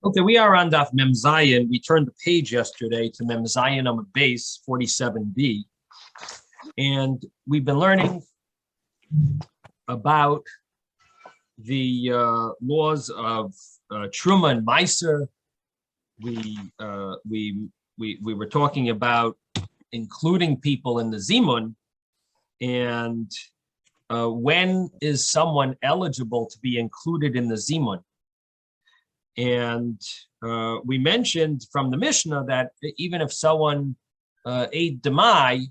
Okay, we are on Daf Mem Zayin. We turned the page yesterday to Mem Zayin on the base 47b, and we've been learning about the laws of Truma and Meiser. We were talking about including people in the Zimun, and when is someone eligible to be included in the Zimun? And we mentioned from the Mishnah that even if someone ate demai,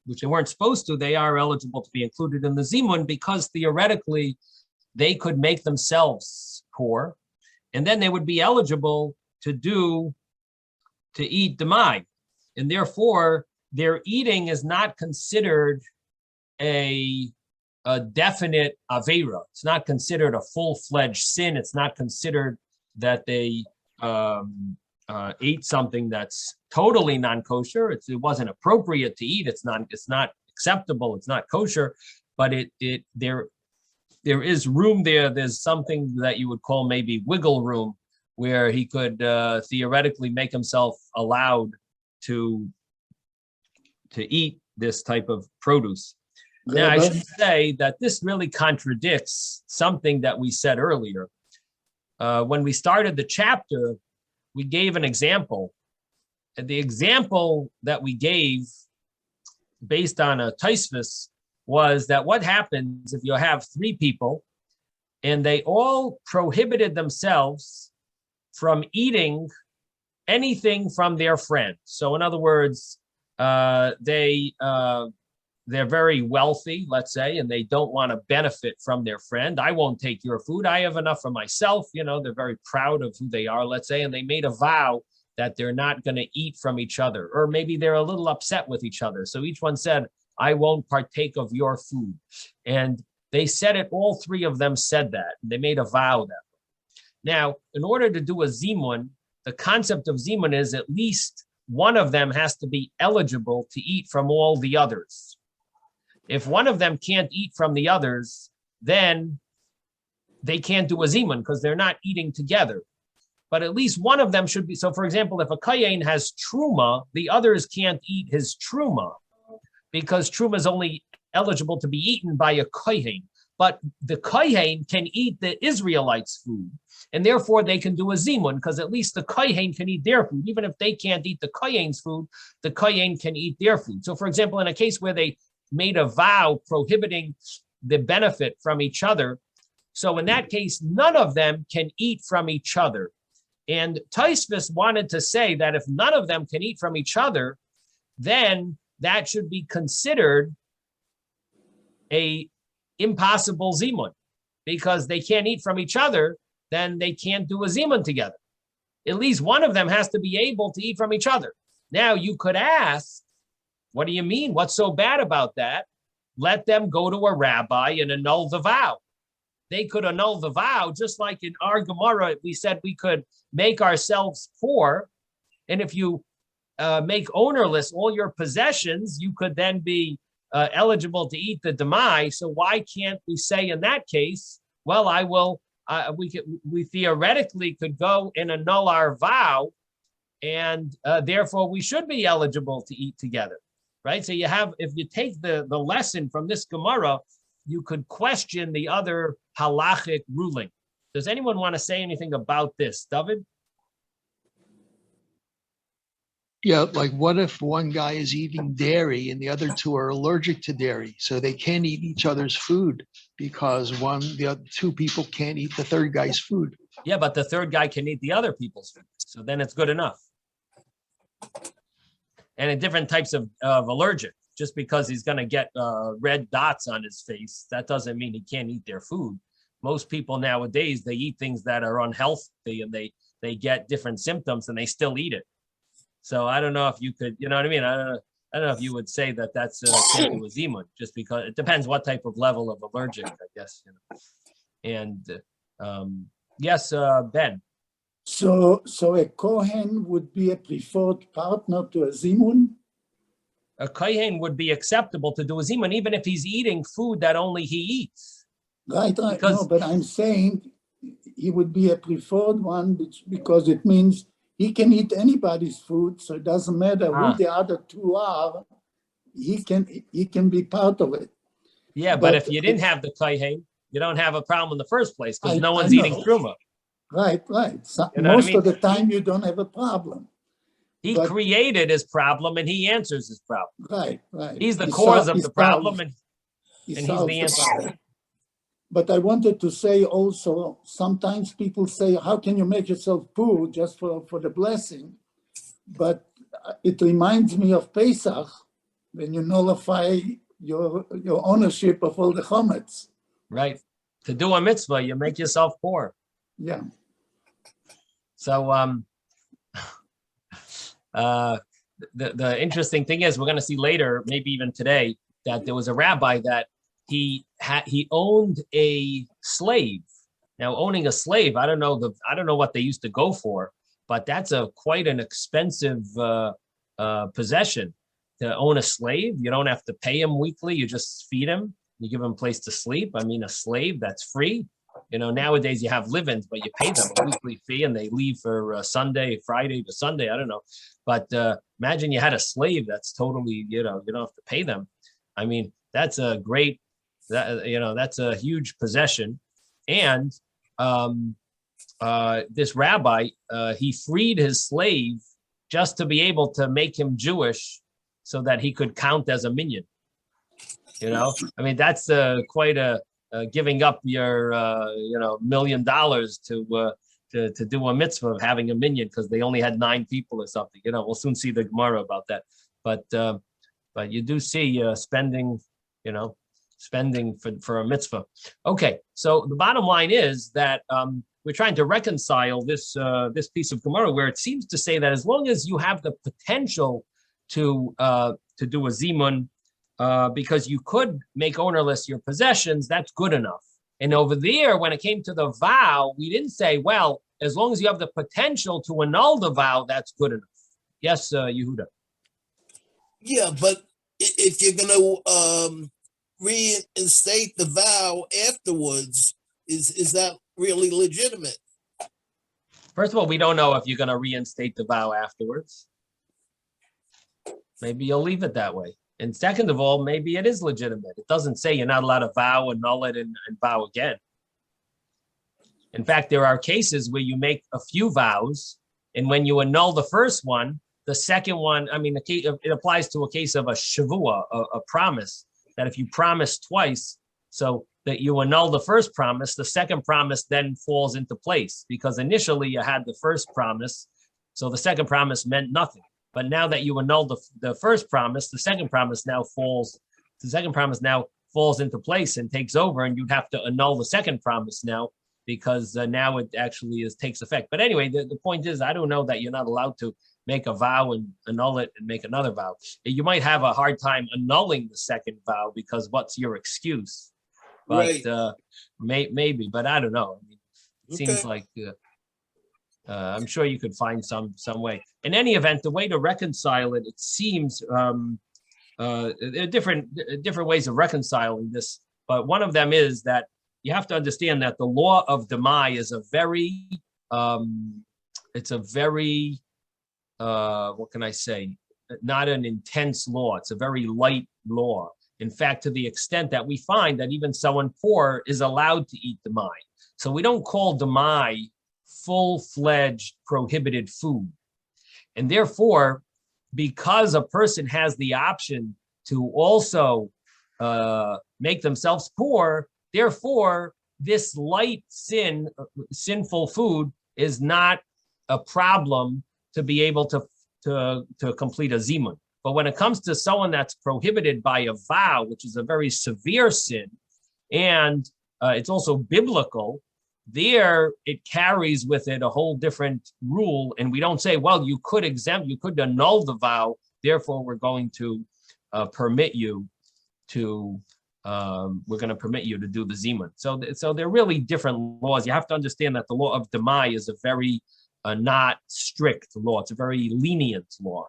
which they weren't supposed to, they are eligible to be included in the zimun because theoretically they could make themselves poor, and then they would be eligible to eat demai, and therefore their eating is not considered a definite avera. It's not considered a full-fledged sin. It's not considered that they ate something that's totally non-kosher. It wasn't appropriate to eat. It's not acceptable. It's not kosher, but there is room there. There's something that you would call maybe wiggle room, where he could theoretically make himself allowed to eat this type of produce. Now, I should say that this really contradicts something that we said earlier. When we started the chapter, we gave an example. And the example that we gave based on a Tosfos was that what happens if you have three people and they all prohibited themselves from eating anything from their friend. So in other words, they're very wealthy, let's say, and they don't want to benefit from their friend. I won't take your food. I have enough for myself. You know, they're very proud of who they are, let's say, and they made a vow that they're not going to eat from each other, or maybe they're a little upset with each other. So each one said, I won't partake of your food. And they said it, all three of them said that. They made a vow that way. Now, in order to do a zimun, the concept of zimun is at least one of them has to be eligible to eat from all the others. If one of them can't eat from the others, then they can't do a zimun because they're not eating together. But at least one of them should be. So, for example, if a kohen has truma, the others can't eat his truma because truma is only eligible to be eaten by a kohen. But the kohen can eat the Israelites' food, and therefore they can do a zimun because at least the kohen can eat their food. Even if they can't eat the kohen's food, the kohen can eat their food. So, for example, in a case where they made a vow prohibiting the benefit from each other, so in that case, none of them can eat from each other. And Tosfos wanted to say that if none of them can eat from each other, then that should be considered a impossible zimun, because they can't eat from each other, then they can't do a zimun together. At least one of them has to be able to eat from each other. Now you could ask, what do you mean? What's so bad about that? Let them go to a rabbi and annul the vow. They could annul the vow, just like in our Gemara, we said we could make ourselves poor. And if you make ownerless all your possessions, you could then be eligible to eat the demai. So why can't we say in that case, well, I will, we theoretically could go and annul our vow, and therefore we should be eligible to eat together. Right? So you have, if you take the lesson from this Gemara, you could question the other halachic ruling. Does anyone want to say anything about this, David? Yeah, like what if one guy is eating dairy and the other two are allergic to dairy, so they can't eat each other's food because the other two people can't eat the third guy's food? Yeah, but the third guy can eat the other people's food, so then it's good enough. And in different types of allergic. Just because he's going to get red dots on his face, that doesn't mean he can't eat their food. Most people nowadays, they eat things that are unhealthy, and they get different symptoms and they still eat it. So I don't know if you could, you know what I mean? I don't know if you would say that that's can't do a zimun, just because it depends what type of level of allergic, I guess. You know. And yes, Ben. So a kohen would be a preferred partner to a zimun? A kohen would be acceptable to do a zimun, even if he's eating food that only he eats. Right. No, but I'm saying he would be a preferred one because it means he can eat anybody's food, so it doesn't matter who the other two are. He can be part of it. Yeah, but if you didn't have the kohen, you don't have a problem in the first place because no one's eating truma. Right. So You know most what I mean? of the time, you don't have a problem. He created his problem and he answers his problem. Right. He's the cause of the problem and he's the answer. But I wanted to say also, sometimes people say, how can you make yourself poor just for the blessing? But it reminds me of Pesach, when you nullify your ownership of all the chametz. Right. To do a mitzvah, you make yourself poor. Yeah. So the interesting thing is, we're going to see later, maybe even today, that there was a rabbi that he owned a slave. Now, owning a slave, I don't know what they used to go for, but that's quite an expensive possession. To own a slave, you don't have to pay him weekly. You just feed him. You give him a place to sleep. I mean, a slave, that's free. You know, nowadays you have live-ins, but you pay them a weekly fee and they leave for Sunday, Friday to Sunday. I don't know. But imagine you had a slave that's totally, you don't have to pay them. I mean, that's a great, that's a huge possession. And this rabbi, he freed his slave just to be able to make him Jewish so that he could count as a minion. I mean, that's quite a giving up your, $1 million to do a mitzvah of having a minion because they only had 9 people or something. We'll soon see the Gemara about that. But you do see spending for a mitzvah. Okay, so the bottom line is that we're trying to reconcile this piece of Gemara where it seems to say that as long as you have the potential to do a zimun, because you could make ownerless your possessions, that's good enough. And over there, when it came to the vow, we didn't say, well, as long as you have the potential to annul the vow, that's good enough. Yes, Yehuda. Yeah, but if you're going to reinstate the vow afterwards, is that really legitimate? First of all, we don't know if you're going to reinstate the vow afterwards. Maybe you'll leave it that way. And second of all, maybe it is legitimate. It doesn't say you're not allowed to vow, annul it, and vow again. In fact, there are cases where you make a few vows, and when you annul the first one, the second one, I mean, it applies to a case of a shavua, a promise, that if you promise twice, so that you annul the first promise, the second promise then falls into place, because initially you had the first promise, so the second promise meant nothing. But now that you annulled the first promise, the second promise now falls into place and takes over, and you'd have to annul the second promise now, because now it actually takes effect. But anyway, the point is, I don't know that you're not allowed to make a vow and annul it and make another vow. You might have a hard time annulling the second vow because what's your excuse? But right. Maybe, but I don't know. I mean, it seems like I'm sure you could find some way. In any event, the way to reconcile it, it seems there are different ways of reconciling this. But one of them is that you have to understand that the law of Demai is a very, what can I say? Not an intense law. It's a very light law. In fact, to the extent that we find that even someone poor is allowed to eat Demai. So we don't call Demai full-fledged prohibited food. And therefore, because a person has the option to also make themselves poor, therefore, this light sinful food is not a problem to be able to complete a zimun. But when it comes to someone that's prohibited by a vow, which is a very severe sin, and it's also biblical, there it carries with it a whole different rule. And we don't say, well, you could annul the vow, therefore we're going to permit you to do the zimun. So they're really different laws. You have to understand that the law of Demai is a very not strict law. It's a very lenient law.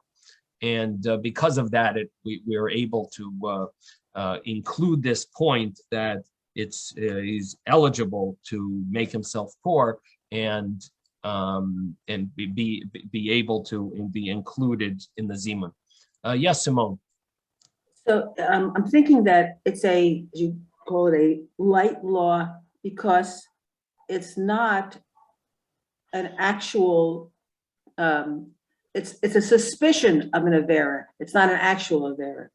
And because of that, we are able to include this point that he's eligible to make himself poor and be able to be included in the zimun. Yes, Simone. So I'm thinking that it's you call it a light law because it's not an actual, it's a suspicion of an avera. It's not an actual avera.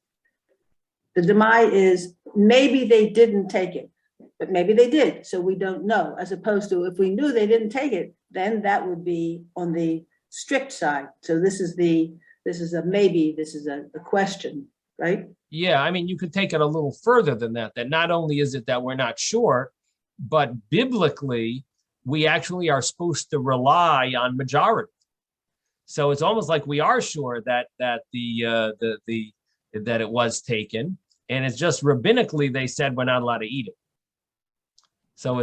The demai is maybe they didn't take it, but maybe they did, so we don't know. As opposed to if we knew they didn't take it, then that would be on the strict side. So this is a maybe, this is a question, right? Yeah, I mean, you could take it a little further than that. That not only is it that we're not sure, but biblically, we actually are supposed to rely on majority. So it's almost like we are sure that it was taken, and it's just rabbinically they said we're not allowed to eat it. So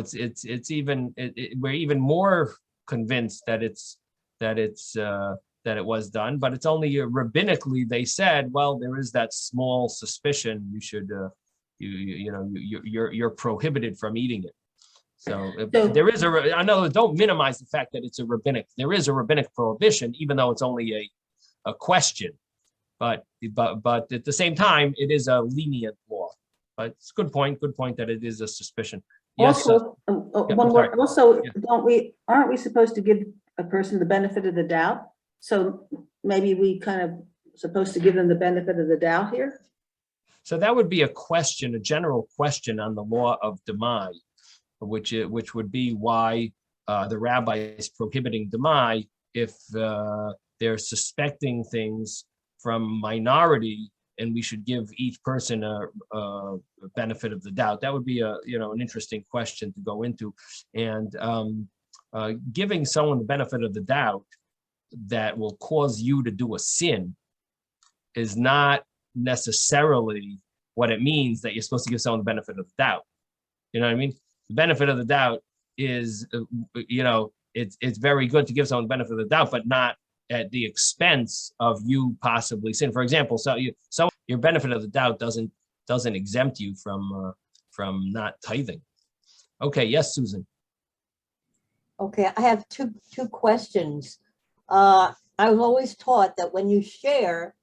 we're even more convinced that it was done, but it's only rabbinically they said, well, there is that small suspicion you should you're prohibited from eating it. So there is I know, don't minimize the fact that there is a rabbinic prohibition, even though it's only a question, but at the same time, it is a lenient law. But it's a good point that it is a suspicion. Yes. Also, one more. Also, Yeah. Aren't we supposed to give a person the benefit of the doubt? So maybe we kind of supposed to give them the benefit of the doubt here? So that would be a general question on the law of demai, which would be why the rabbi is prohibiting demai if they're suspecting things from minority, and we should give each person a benefit of the doubt. That would be an interesting question to go into, and giving someone the benefit of the doubt that will cause you to do a sin is not necessarily what it means that you're supposed to give someone the benefit of the doubt. You know what I mean? The benefit of the doubt is, it's very good to give someone the benefit of the doubt, but not at the expense of you possibly sin. For example, so your benefit of the doubt doesn't exempt you from not tithing. Okay, yes, Susan. Okay, I have two questions. I was always taught that when you share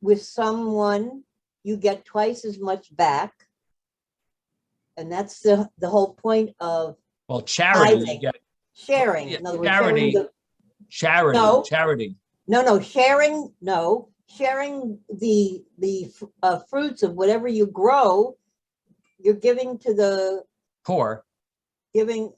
with someone, you get twice as much back. And that's the whole point of charity. tithing. Sharing. Yeah, In other words, charity. No. Charity. No, sharing. No, sharing the fruits of whatever you grow, you're giving to the Poor. In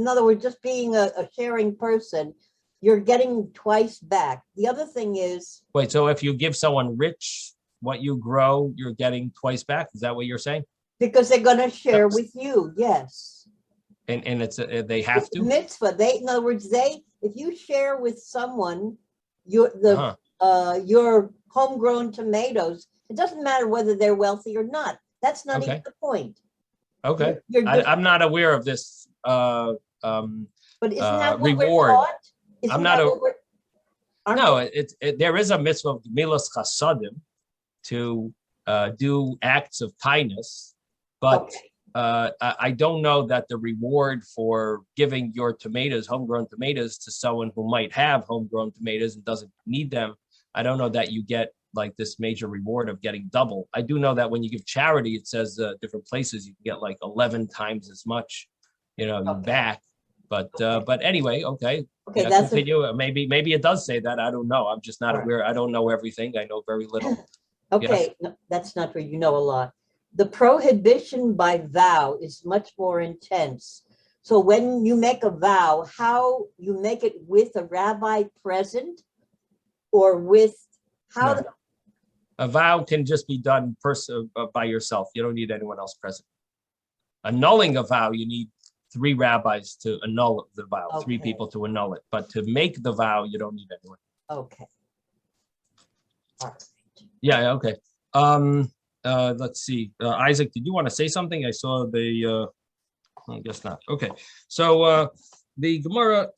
other words, just being a sharing person, you're getting twice back. The other thing is. Wait, so if you give someone rich what you grow, you're getting twice back? Is that what you're saying? Because they're going to share with you, yes. And it's they have to? Mitzvah. In other words, if you share with someone your homegrown tomatoes, it doesn't matter whether they're wealthy or not. That's not even the point. Okay. I'm not aware of this but isn't that what reward. We're taught? I'm not there is a mitzvah of milas chasadim to do acts of kindness, but I don't know that the reward for giving your homegrown tomatoes to someone who might have homegrown tomatoes and doesn't need them, I don't know that you get like this major reward of getting double. I do know that when you give charity, it says different places you can get like 11 times as much, back. But anyway, okay. Okay, that's maybe it does say that. I don't know. I'm just not aware. I don't know everything. I know very little. Okay, no, that's not true. You know a lot. The prohibition by vow is much more intense. So when you make a vow, how you make it with a rabbi present or with how? No. A vow can just be done by yourself. You don't need anyone else present. Annulling a vow, you need 3 rabbis to annul the vow, 3 people to annul it. But to make the vow, you don't need anyone. Okay. All right. Yeah, okay. Let's see. Isaac, did you want to say something? I saw I guess not. Okay. So the Gemara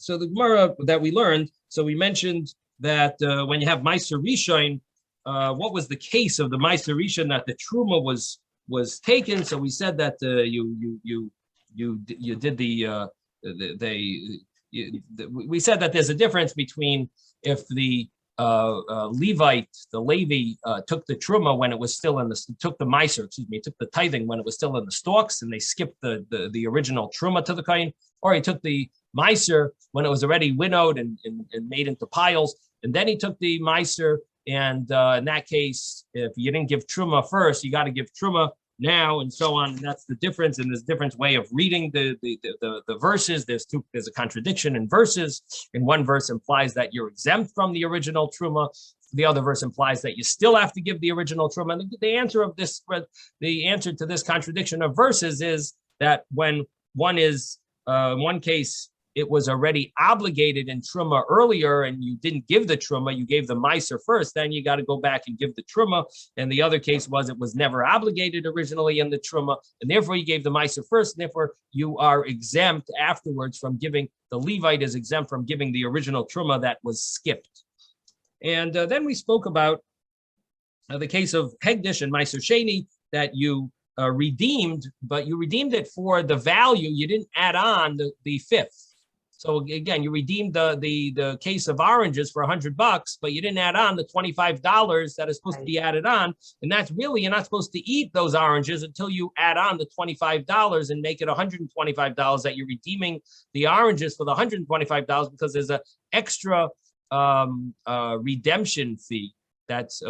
that we learned, so we mentioned that when you have Meiser Rishon, what was the case of the Meiser Rishon, that the Truma was was taken. So we said that we said that there's a difference between if the Levite, the Levi, took the truma when it was still took the miser, took the tithing when it was still in the stalks, and they skipped the original truma to the kohen, or he took the miser when it was already winnowed and made into piles, and then he took the miser, and in that case, if you didn't give truma first, you got to give truma now, and so on. And that's the difference, and there's a different way of reading the verses. There's a contradiction in verses. In one verse implies that you're exempt from the original truma. The other verse implies that you still have to give the original truma. And the answer to this contradiction of verses is that when one is in one case, it was already obligated in truma earlier, and you didn't give the truma, you gave the miser first, then you got to go back and give the truma. And the other case was it was never obligated originally in the truma, and therefore you gave the miser first, and therefore you are exempt afterwards from giving, the Levite is exempt from giving the original truma that was skipped. And then we spoke about the case of Hegdish and Meiser Sheni that you redeemed, but you redeemed it for the value, you didn't add on the fifth. So again, you redeemed the case of oranges for $100, but you didn't add on the $25 that is supposed to be added on. And that's really, you're not supposed to eat those oranges until you add on the $25 and make it $125 that you're redeeming the oranges for the $125 because there's an extra redemption fee. That's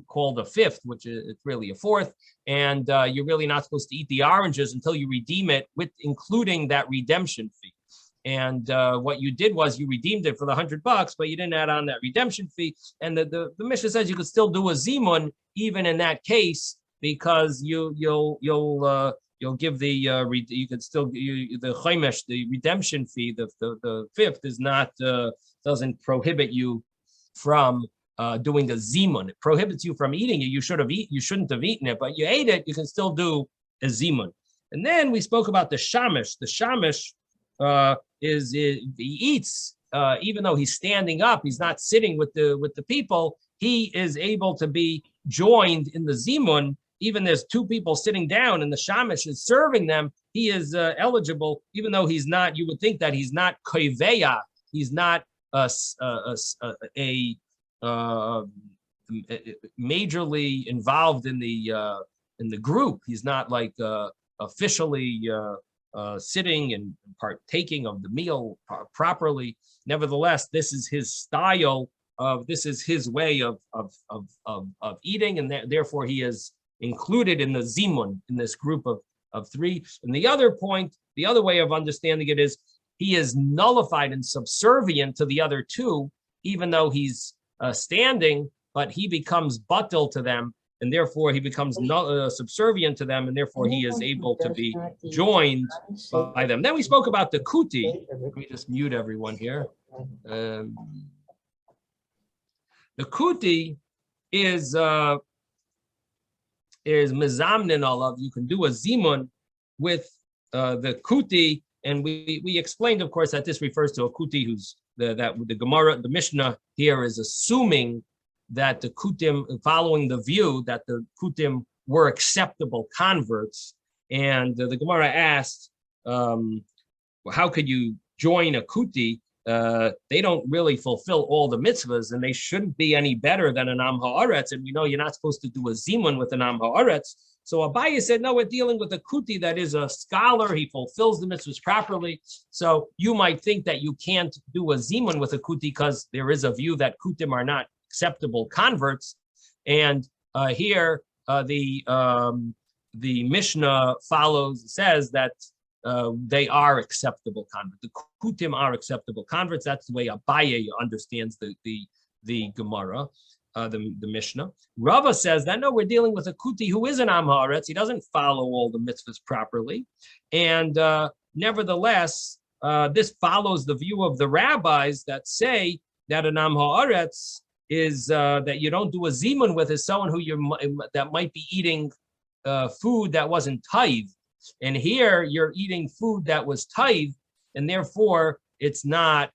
called a fifth, which is it's really a fourth. And you're really not supposed to eat the oranges until you redeem it with including that redemption fee. And what you did was you redeemed it for the $100, but you didn't add on that redemption fee. And the Mishnah says you could still do a zimun even in that case because you'll give the you could still the chaimesh, the redemption fee, the fifth is not doesn't prohibit you from doing a zimun. It prohibits you from eating it. You shouldn't have eaten it, but you ate it. You can still do a zimun. And then we spoke about the shamish. The shamish he eats even though he's standing up, he's not sitting with the people. He is able to be joined in the zimun. Even there's two people sitting down and the shamish is serving them. He is eligible, even though he's not. You would think that he's not koiveya. He's not majorly involved in the group. He's not like officially sitting and partaking of the meal properly. Nevertheless, this is his style this is his way of eating, and therefore he is included in the zimun, in this group of three. And the other point, the other way of understanding it is he is nullified and subservient to the other two, even though he's standing, but he becomes batel to them, and therefore he becomes subservient to them, and therefore he is able to be joined by them. Then we spoke about the kuti. Let me just mute everyone here. The kuti is mezamnin olav. You can do a zimun with the kuti, and we explained, of course, that this refers to a kuti who's the Gemara, the Mishnah here is assuming that the kutim, following the view that the kutim were acceptable converts, and the Gemara asked, how could you join a kuti? They don't really fulfill all the mitzvahs, and they shouldn't be any better than an am haaretz. And we know you're not supposed to do a zimun with an am haaretz. So Abaye said, no, we're dealing with a kuti that is a scholar. He fulfills the mitzvahs properly. So you might think that you can't do a zimun with a kuti because there is a view that kutim are not acceptable converts. And here the Mishnah says that they are acceptable converts. The kutim are acceptable converts. That's the way Abaye understands the Gemara, the Mishnah. Rava says that no, we're dealing with a kuti who is an am haaretz. He doesn't follow all the mitzvahs properly, and nevertheless, this follows the view of the rabbis that say that an am haaretz is that you don't do a zimun with is someone who that might be eating food that wasn't tithe. And here you're eating food that was tithe, and therefore it's not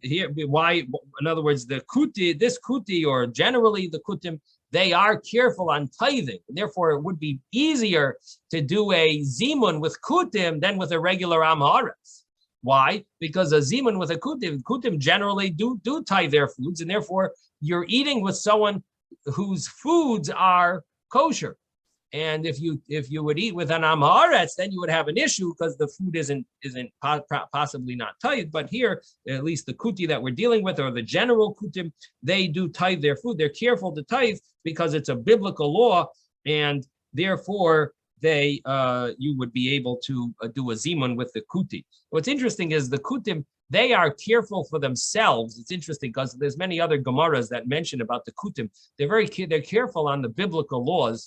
here. Why? In other words, this kuti, or generally the kutim, they are careful on tithing. Therefore, it would be easier to do a zimun with kutim than with a regular am haaretz. Why? Because a zimun with a kutim generally do tithe their foods, and therefore you're eating with someone whose foods are kosher. And if you would eat with an am haaretz, then you would have an issue because the food isn't possibly not tithe. But here, at least the kuti that we're dealing with, or the general kutim, they do tithe their food. They're careful to tithe because it's a biblical law, and therefore they you would be able to do a zimun with the kuti. What's interesting is the kutim, they are careful for themselves. It's interesting because there's many other Gemaras that mention about the kutim. They're careful on the biblical laws.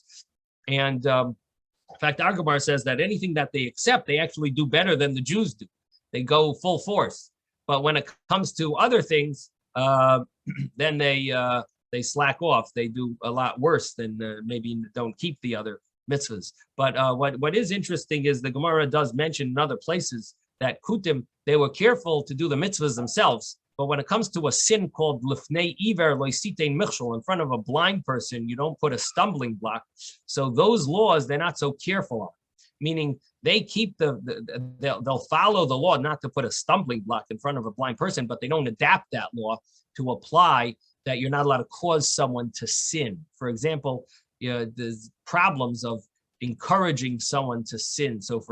And in fact, our Gemara says that anything that they accept, they actually do better than the Jews do. They go full force. But when it comes to other things, then they slack off. They do a lot worse than maybe don't keep the other mitzvahs. But what is interesting is the Gemara does mention in other places that kutim, they were careful to do the mitzvahs themselves. But when it comes to a sin called lifnei Iyar loisitein michshol, in front of a blind person, you don't put a stumbling block. So those laws, they're not so careful on. Meaning they keep they'll follow the law not to put a stumbling block in front of a blind person, but they don't adapt that law to apply that you're not allowed to cause someone to sin. For example, there's problems of encouraging someone to sin. So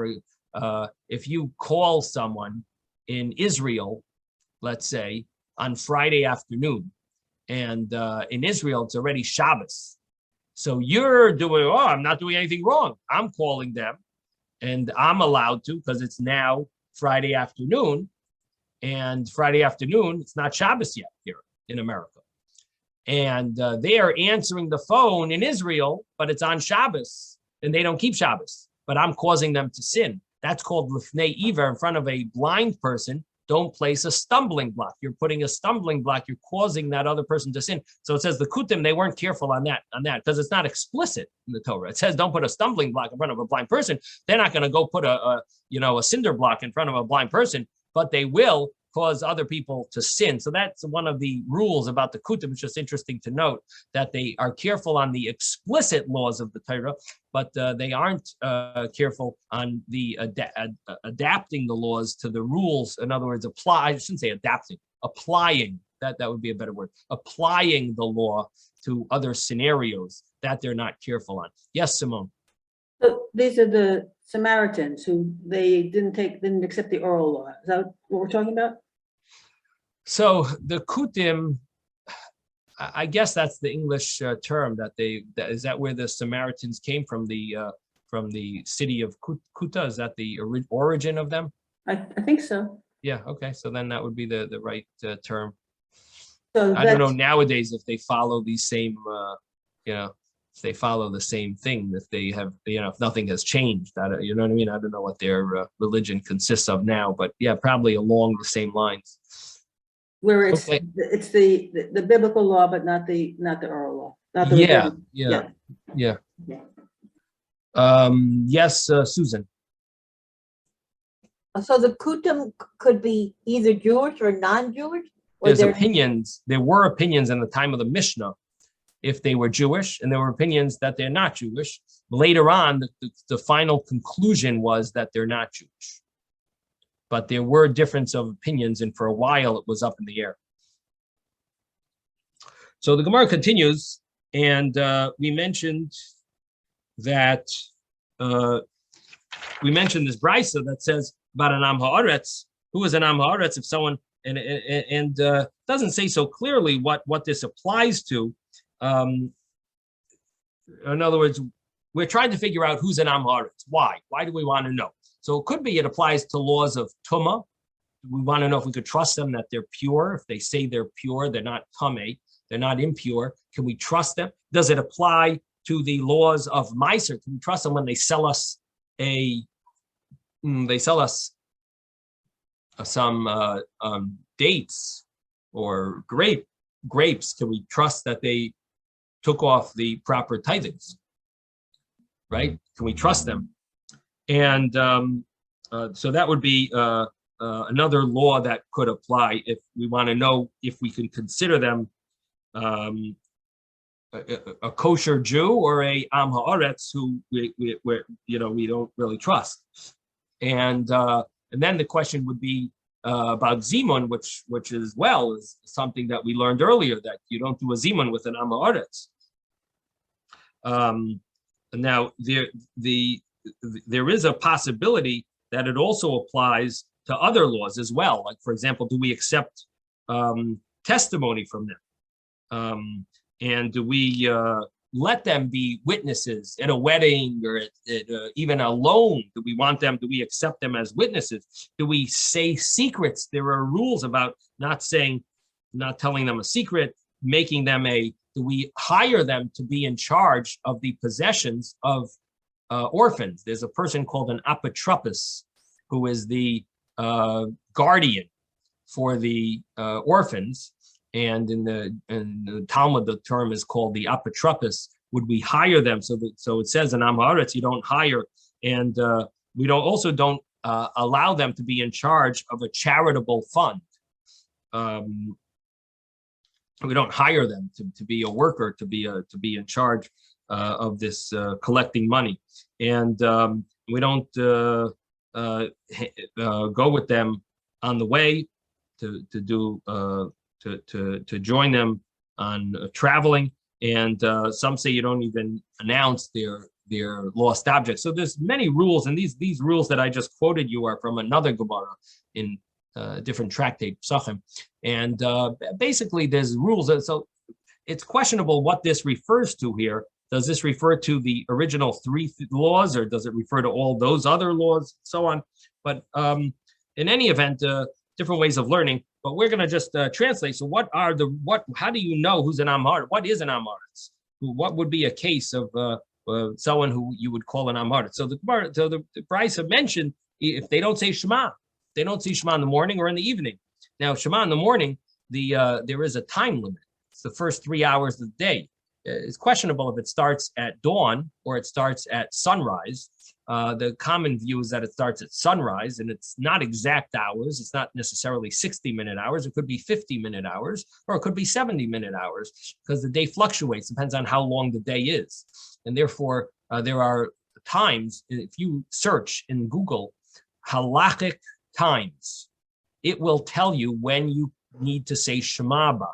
if you call someone in Israel, let's say, on Friday afternoon, and in Israel, it's already Shabbos. So you're doing, I'm not doing anything wrong. I'm calling them, and I'm allowed to because it's now Friday afternoon, and Friday afternoon, it's not Shabbos yet here in America. And they are answering the phone in Israel, but it's on Shabbos, and they don't keep Shabbos, but I'm causing them to sin. That's called lifnei Iyar, in front of a blind person. Don't place a stumbling block. You're putting a stumbling block. You're causing that other person to sin. So it says the kutim, they weren't careful on that because it's not explicit in the Torah. It says don't put a stumbling block in front of a blind person. They're not going to go put a cinder block in front of a blind person, but they will cause other people to sin. So that's one of the rules about the kutim. It's just interesting to note that they are careful on the explicit laws of the Torah, but they aren't careful on the adapting the laws to the rules. In other words, I shouldn't say adapting, applying, that would be a better word, applying the law to other scenarios that they're not careful on. Yes, Simone. So these are the Samaritans who they didn't accept the oral law. Is that what we're talking about? So the kutim, I guess that's the English term is that where the Samaritans came from the city of Kuta? Is that the origin of them? I think so. Yeah. Okay. So then that would be the right term. So I don't know nowadays if they follow these same, if they follow the same thing, if they have, if nothing has changed. You know what I mean? I don't know what their religion consists of now, but yeah, probably along the same lines. Where it's Okay. it's the biblical law, but not the oral law. Not the Yeah. Yes, Susan. So the kutim could be either Jewish or non-Jewish? There's opinions. There were opinions in the time of the Mishnah if they were Jewish, and there were opinions that they're not Jewish. Later on, the final conclusion was that they're not Jewish. But there were difference of opinions, and for a while it was up in the air. So the Gemara continues, and we mentioned that this brisa that says about an am haaretz. Who is an am haaretz? If someone and doesn't say so clearly what this applies to. In other words, we're trying to figure out who's an am haaretz. Why? Why do we want to know? So it could be it applies to laws of tumah. We want to know if we could trust them that they're pure. If they say they're pure, they're not tameh, they're not impure. Can we trust them? Does it apply to the laws of meiser? Can we trust them when they sell us some dates or grapes? Can we trust that they took off the proper tithings? Right? Can we trust them? And so that would be another law that could apply if we want to know if we can consider them a kosher Jew or a Am Haaretz who we don't really trust. And then the question would be about Zimun, which is something that we learned earlier, that you don't do a Zimun with an Am Haaretz. Now there is a possibility that it also applies to other laws as well. Like, for example, do we accept testimony from them? And do we let them be witnesses at a wedding or at even a loan? Do we accept them as witnesses? Do we say secrets? There are rules about not telling them a secret, making them do we hire them to be in charge of the possessions of orphans? There's a person called an apotropos who is the guardian for the orphans. And in the Talmud, the term is called the apotropos. Would we hire them? So it says in Am Haaretz, you don't hire, and we don't allow them to be in charge of a charitable fund. We don't hire them to be a worker, to be in charge of this collecting money, and we don't go with them on the way to join them on traveling. And some say you don't even announce their lost objects. So there's many rules, and these rules that I just quoted you are from another Gemara in different tractate, Psachim. And basically there's rules. So it's questionable what this refers to here. Does this refer to the original 3 laws, or does it refer to all those other laws, so on? But in any event, different ways of learning. But we're going to just translate. So how do you know who's an Am Haaretz? What is an Am Haaretz? What would be a case of someone who you would call an Am Haaretz? So the Brisa mentioned, if they don't say Shema, they don't say Shema in the morning or in the evening. Now, Shema in the morning, there is a time limit. It's the first 3 hours of the day. It's questionable if it starts at dawn or it starts at sunrise. The common view is that it starts at sunrise, and it's not exact hours. It's not necessarily 60-minute hours. It could be 50-minute hours, or it could be 70-minute hours, because the day fluctuates, depends on how long the day is. And therefore, there are times, if you search in Google, halakhic times, it will tell you when you need to say Shema by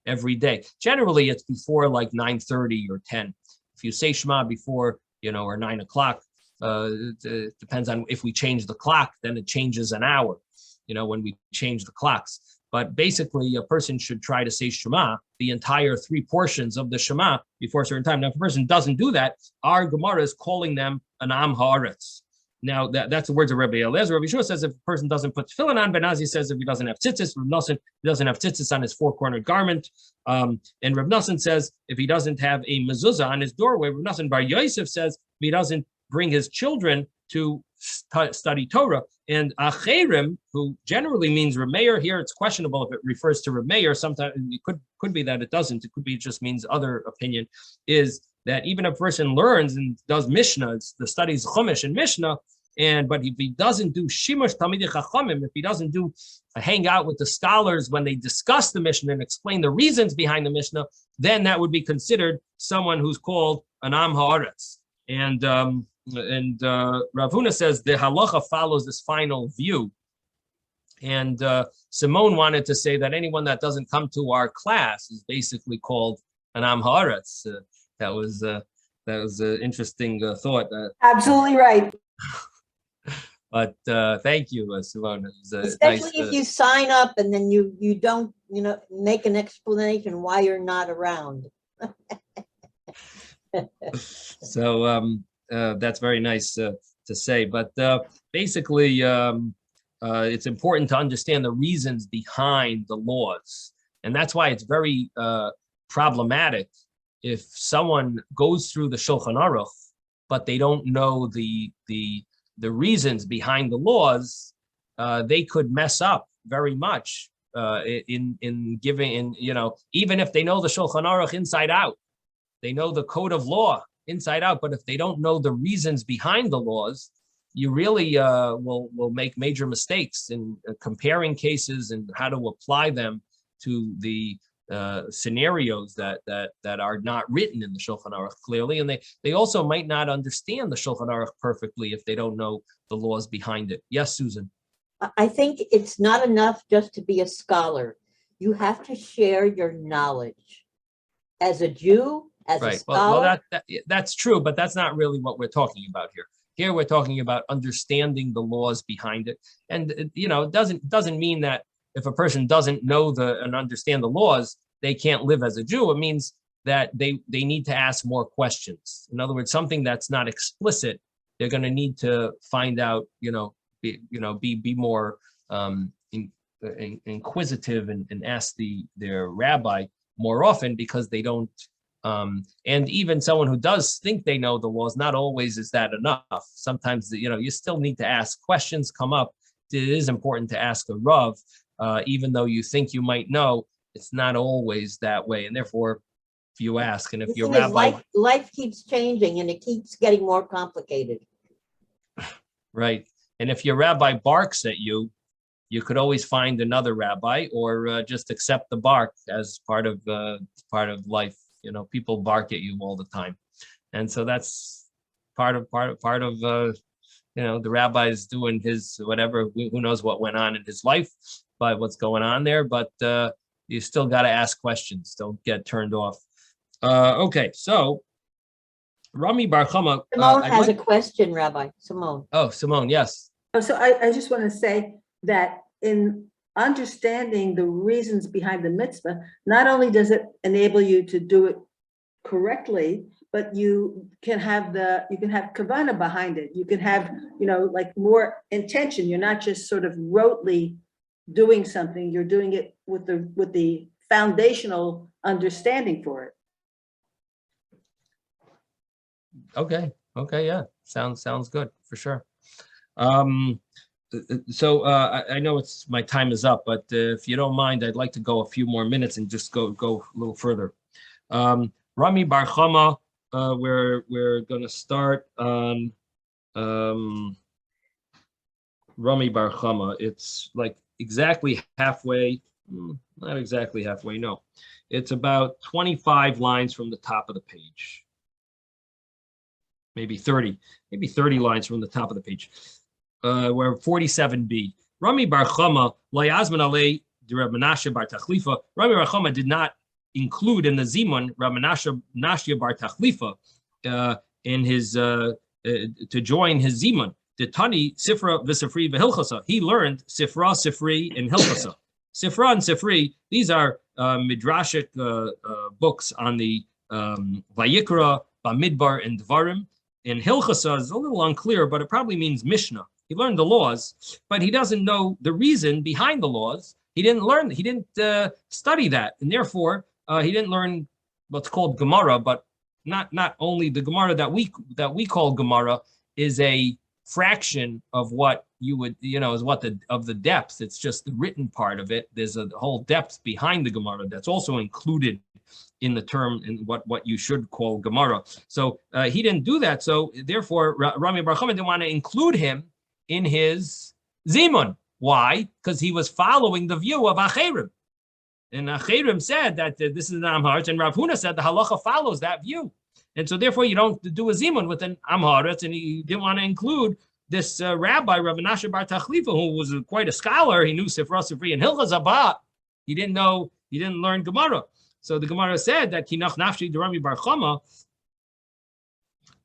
every day. Generally, it's before like 9:30 or 10. If you say Shema before, or 9 o'clock, it depends on if we change the clock, then it changes an hour, when we change the clocks. But basically, a person should try to say Shema, the entire 3 portions of the Shema, before a certain time. Now, if a person doesn't do that, our Gemara is calling them an Am Haaretz. Now, that's the words of Rabbi Eliezer. Rabbi Yeshua says if a person doesn't put tefillin on, Ben Azzi says if he doesn't have tzitzis, Reb Nosson, he doesn't have tzitzis on his 4-cornered garment. And Reb Nosson says if he doesn't have a mezuzah on his doorway, Reb Nosson Bar Yosef says if he doesn't bring his children to study Torah. And Acherim, who generally means Reb Meir, here it's questionable if it refers to Reb Meir. Sometimes it could be that it doesn't. It could be it just means other opinion, is that even if a person learns and does Mishnah, the studies Chumash and Mishnah, but if he doesn't do Shimush Talmidei Chachamim, if he doesn't hang out with the scholars when they discuss the Mishnah and explain the reasons behind the Mishnah, then that would be considered someone who's called an Am Haaretz. And Rav Huna says the halacha follows this final view. And Simone wanted to say that anyone that doesn't come to our class is basically called an Am Haaretz. That was an interesting thought. Absolutely right. But thank you, Simone. Especially if you sign up and then you don't, make an explanation why you're not around. So that's very nice to say. But basically, it's important to understand the reasons behind the laws. And that's why it's very problematic if someone goes through the Shulchan Aruch, but they don't know the reasons behind the laws. They could mess up very much in giving, even if they know the Shulchan Aruch inside out, they know the code of law inside out, but if they don't know the reasons behind the laws, you really will make major mistakes in comparing cases and how to apply them to the scenarios that are not written in the Shulchan Aruch clearly, and they also might not understand the Shulchan Aruch perfectly if they don't know the laws behind it. Yes, Susan. I think it's not enough just to be a scholar. You have to share your knowledge as a Jew, as a Right. scholar. Well, that's true, but that's not really what we're talking about here. Here we're talking about understanding the laws behind it, and it doesn't mean that if a person doesn't know and understand the laws, they can't live as a Jew. It means that they need to ask more questions. In other words, something that's not explicit, they're going to need to find out. Be more inquisitive and ask their rabbi more often, because they don't. And even someone who does think they know the laws, not always is that enough. Sometimes you still need to ask questions. Come up. It is important to ask a Rav. Even though you think you might know, it's not always that way. And therefore, if you ask, and if The your thing is, rabbi, life keeps changing and it keeps getting more complicated. right, and if your rabbi barks at you, you could always find another rabbi, or just accept the bark as part of life. People bark at you all the time, and so that's part of the rabbi is doing his whatever. Who knows what went on in his life, by what's going on there, but you still got to ask questions. Don't get turned off. Okay, so Rami Bar Chama. Simone has a question, Rabbi. Simone. Oh, Simone, yes. So I just want to say that in understanding the reasons behind the mitzvah, not only does it enable you to do it correctly, but you can have kavanah behind it. You can have, like more intention. You're not just sort of rotely doing something. You're doing it with the foundational understanding for it. Okay, yeah, sounds good for sure. So I know my time is up, but if you don't mind, I'd like to go a few more minutes and just go a little further. Rami Bar Chama, we're going to start on Rami Bar Chama. It's like exactly halfway, not exactly halfway, no. It's about 25 lines from the top of the page. Maybe 30 lines from the top of the page. We're 47b. Rami Bar Chama, Layazman alei Reb Menashe Bar Tachlifa. Rami Bar Chama did not include in the Zimun Reb Menashe Bar Tachlifa in his to join his Zimun. The Tani Sifra v'Sifri v'Hilchasa. He learned Sifra, Sifri, and Hilchasa. Sifra and Sifri, these are midrashic books on the Vayikra, Bamidbar, and Dvarim. And Hilchasa is a little unclear, but it probably means Mishnah. He learned the laws, but he doesn't know the reason behind the laws. He didn't study that, and therefore he didn't learn what's called Gemara. But not only the Gemara that we call Gemara is a fraction of what you would is what of the depth. It's just the written part of it. There's a whole depth behind the Gemara that's also included in the term in what you should call Gemara. So he didn't do that. So therefore, Rami Bar Chama didn't want to include him in his Zimun. Why? Because he was following the view of Acherim. And Acherim said that this is an Amharitz, and Rav Huna said the halacha follows that view. And so therefore, you don't do a Zimun with an Amharitz, and he didn't want to include this rabbi, Rav Menashe Bar Tachlifa, who was quite a scholar. He knew Sifra, Sifri, and Hilchas, but he didn't learn Gemara. So the Gemara said that Kinach Nafshi de Rami Bar Chama,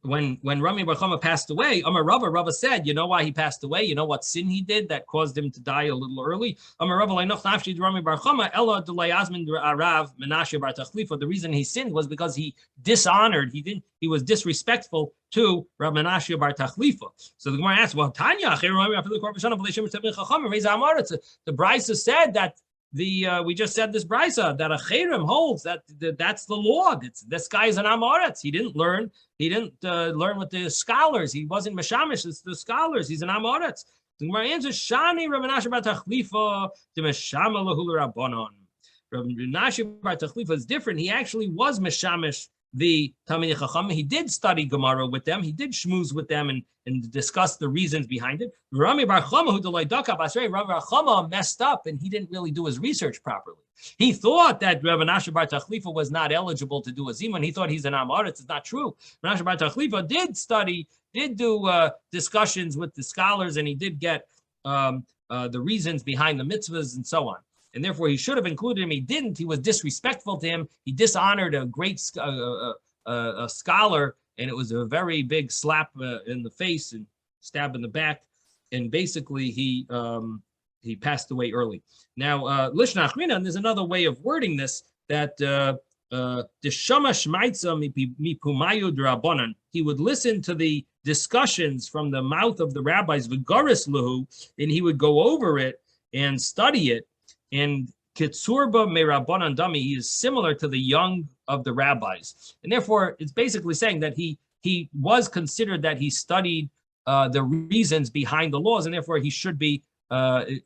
when Rami Bar Chama passed away, Amar Rava said, you know why he passed away? You know what sin he did that caused him to die a little early? Amar Rava Leinach Nafshi de Rami Bar Chama, Ella de Layazmin Rav Menashe Bar Tachlifa. The reason he sinned was because he dishonored, he was disrespectful to Rav Menashe Bar Tachlifa. So the Gemara asked, well, Tanya, the Brisa said that we just said this brisa that Acherim holds that's the law. This guy is an Amoritz. He didn't learn with the scholars. He wasn't Meshamish. It's the scholars. He's an Amoritz. The Gemara answers, Shani Rav Menashe Bar Tachlifa de Meshama Lahul Rabbanon. Rav Menashe Bar Tachlifa is different. He actually was Meshamish the Talmidei Chacham. He did study Gemara with them. He did shmooze with them and discuss the reasons behind it. Rami Bar Chama, who Rami Bar Chama messed up and he didn't really do his research properly. He thought that Rav Menashe Bar Tachlifa was not eligible to do a zimun. He thought he's an Am Haaretz. It's not true. Menashe Bar Tachlifa did study, did do discussions with the scholars, and he did get the reasons behind the mitzvahs and so on. And therefore, he should have included him. He didn't. He was disrespectful to him. He dishonored a great a scholar, and it was a very big slap in the face and stab in the back. And basically, he passed away early. Now, Lishna Achrina, there's another way of wording this, that he would listen to the discussions from the mouth of the rabbis, Vigaris Luhu, and he would go over it and study it. And Kitsurba Merabanan Dami, he is similar to the young of the rabbis. And therefore, it's basically saying that he was considered that he studied the reasons behind the laws, and therefore he should be should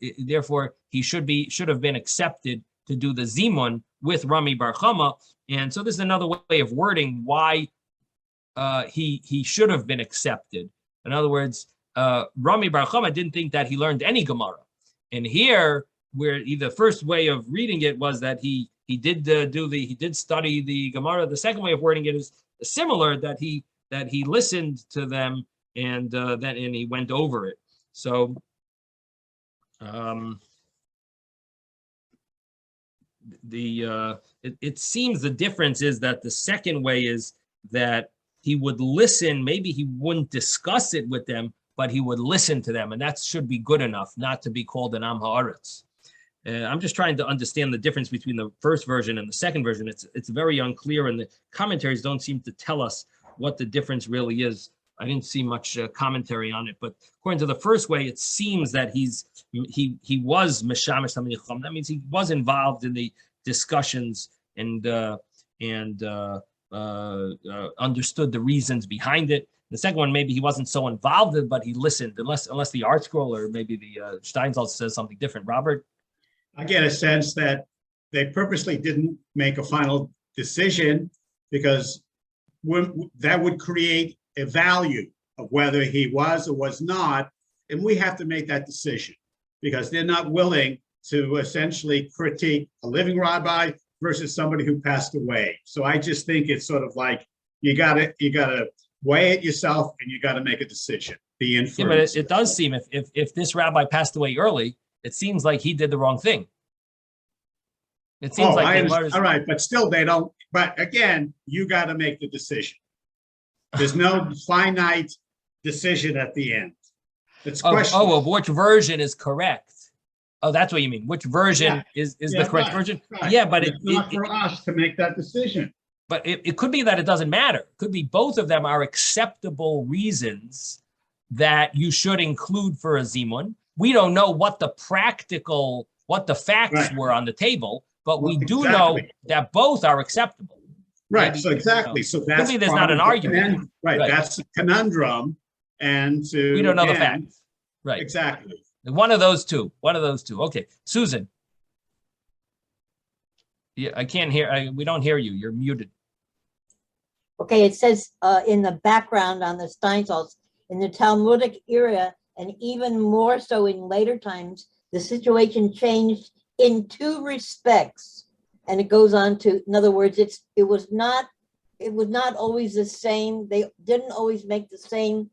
have been accepted to do the zimun with Rami Bar Chama. And so this is another way of wording why he should have been accepted. In other words, Rami Bar Chama didn't think that he learned any Gemara. And here, where the first way of reading it was that he did study the Gemara. The second way of wording it is similar, that he listened to them and he went over it. So it seems the difference is that the second way is that he would listen. Maybe he wouldn't discuss it with them, but he would listen to them, and that should be good enough not to be called an Am Haaretz. I'm just trying to understand the difference between the first version and the second version. It's very unclear, and the commentaries don't seem to tell us what the difference really is. I didn't see much commentary on it, but according to the first way, it seems that he was Meshamish Talmidei Chacham. That means he was involved in the discussions and understood the reasons behind it. The second one, maybe he wasn't so involved in it, but he listened, unless the art scroll or maybe the Steinsaltz says something different. Robert? I get a sense that they purposely didn't make a final decision because that would create a value of whether he was or was not, and we have to make that decision because they're not willing to essentially critique a living rabbi versus somebody who passed away. So I just think it's sort of like you gotta weigh it yourself and you gotta make a decision. The inference. Yeah, but it does seem if this rabbi passed away early, it seems like he did the wrong thing. It seems like all right, but still they don't. But again, you got to make the decision. There's no finite decision at the end. It's questionable. Of which version is correct? Oh, that's what you mean. Which version is the correct version? Right. Yeah, but it's not for us to make that decision. But it could be that it doesn't matter. It could be both of them are acceptable reasons that you should include for a zimun. We don't know what the facts were on the table, but we do know that both are acceptable. Right. Maybe, so exactly. So that's maybe there's not an argument. Right. That's a conundrum. And we don't know the facts. Right. Exactly. One of those two. Okay. Susan. Yeah, I can't hear. We don't hear you. You're muted. Okay, it says in the background on the Steinsaltz, in the Talmudic era, and even more so in later times, the situation changed in two respects. And it goes on to, in other words, it was not always the same. They didn't always make the same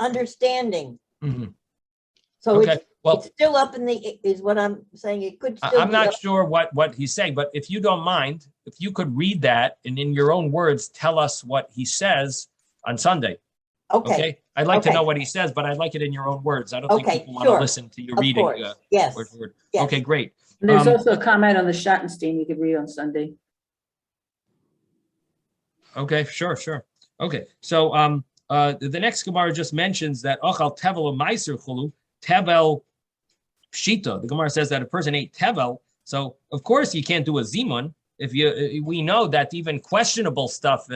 understanding. Mm-hmm. So okay. it's still up in the, is what I'm saying. It could still I'm not sure what he's saying, but if you don't mind, if you could read that and in your own words, tell us what he says on Sunday. Okay. I'd like to know what he says, but I'd like it in your own words. I don't think people want to listen to you reading yes. word for word. Yes. Okay, great. And there's also a comment on the Schottenstein you could read on Sunday. Okay, sure. Okay, so the next Gemara just mentions that Ochal Tevel Meiser Chulu, Tevel Pshita. The Gemara says that a person ate Tevel, so of course you can't do a Zimun. We know that even questionable stuff,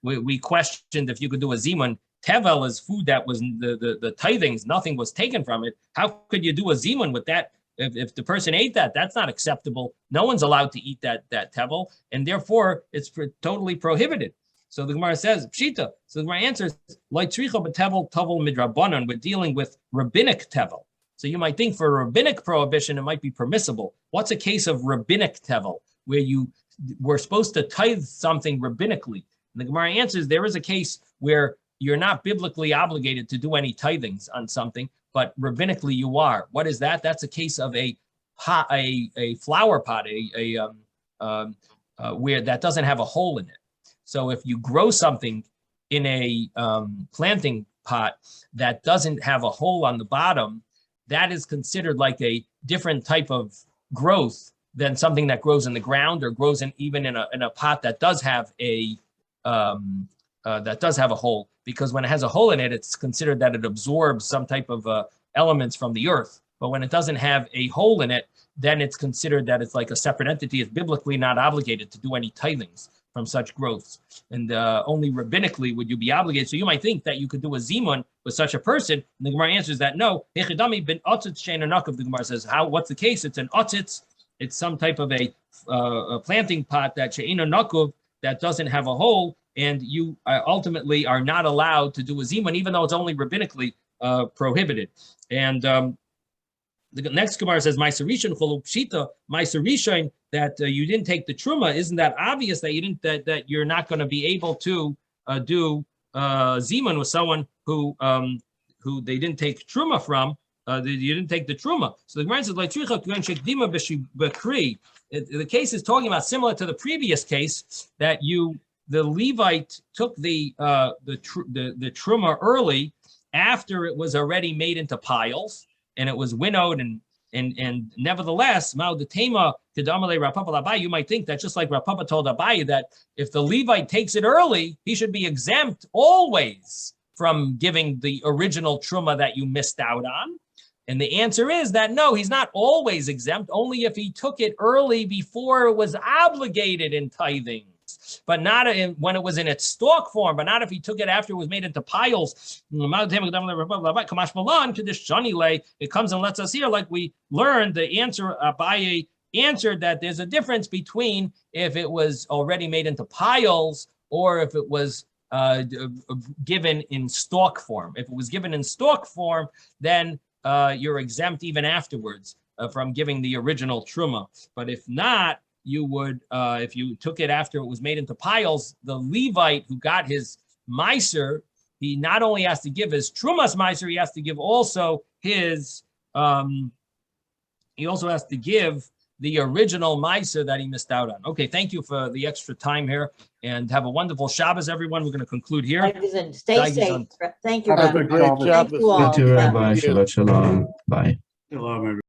we questioned if you could do a Zimun. Tevel is food that was the tithings, nothing was taken from it. How could you do a zimun with that if the person ate that, that's not acceptable. No one's allowed to eat that tevel, and therefore it's totally prohibited. So the Gemara says, Pshita. So the Gemara answers, like tricha b'tevel tavel midrabanan. We're dealing with rabbinic tevel. So you might think for a rabbinic prohibition, it might be permissible. What's a case of rabbinic tevel, where you were supposed to tithe something rabbinically? And the Gemara answers, there is a case where you're not biblically obligated to do any tithings on something, but rabbinically you are. What is that? That's a case of a pot, a flower pot, where that doesn't have a hole in it. So if you grow something in a planting pot that doesn't have a hole on the bottom, that is considered like a different type of growth than something that grows in the ground or grows even in a pot that does have a hole. Because when it has a hole in it, it's considered that it absorbs some type of elements from the earth. But when it doesn't have a hole in it, then it's considered that it's like a separate entity. It's biblically not obligated to do any tithings from such growths. And only rabbinically would you be obligated. So you might think that you could do a zimun with such a person. And the Gemara answers that no. The Gemara says, what's the case? It's an otzitz. It's some type of a planting pot that she'ena nakuv, that doesn't have a hole. And you ultimately are not allowed to do a zimun, even though it's only rabbinically prohibited. And the next Gemara says, "Ma'aser rishon cholu pshita." Ma'aser rishon, that you didn't take the truma. Isn't that obvious that you didn't that you're not going to be able to do zimun with someone who they didn't take truma from? You didn't take the truma. So the Gemara says, "Like the case is talking about similar to the previous case that the Levite took the truma early after it was already made into piles and it was winnowed and nevertheless, you might think that just like Rav Papa told Abaye that if the Levite takes it early, he should be exempt always from giving the original truma that you missed out on. And the answer is that no, he's not always exempt, only if he took it early before it was obligated in tithing. But not when it was in its stalk form, but not if he took it after it was made into piles. It comes and lets us hear, like we learned, the answer, Abaye answered that there's a difference between if it was already made into piles or if it was given in stalk form. If it was given in stalk form, then you're exempt even afterwards from giving the original truma. But if not, you would, if you took it after it was made into piles, the Levite who got his meiser, he not only has to give his trumas meiser, he has to give also his, he also has to give the original meiser that he missed out on. Okay, thank you for the extra time here, and have a wonderful Shabbos, everyone. We're going to conclude here. Stay safe. Thank you, Have a Ron. great Thank Shabbos. you all. You too, Rabbi. Shabbat shalom. Bye. Shalom, everybody.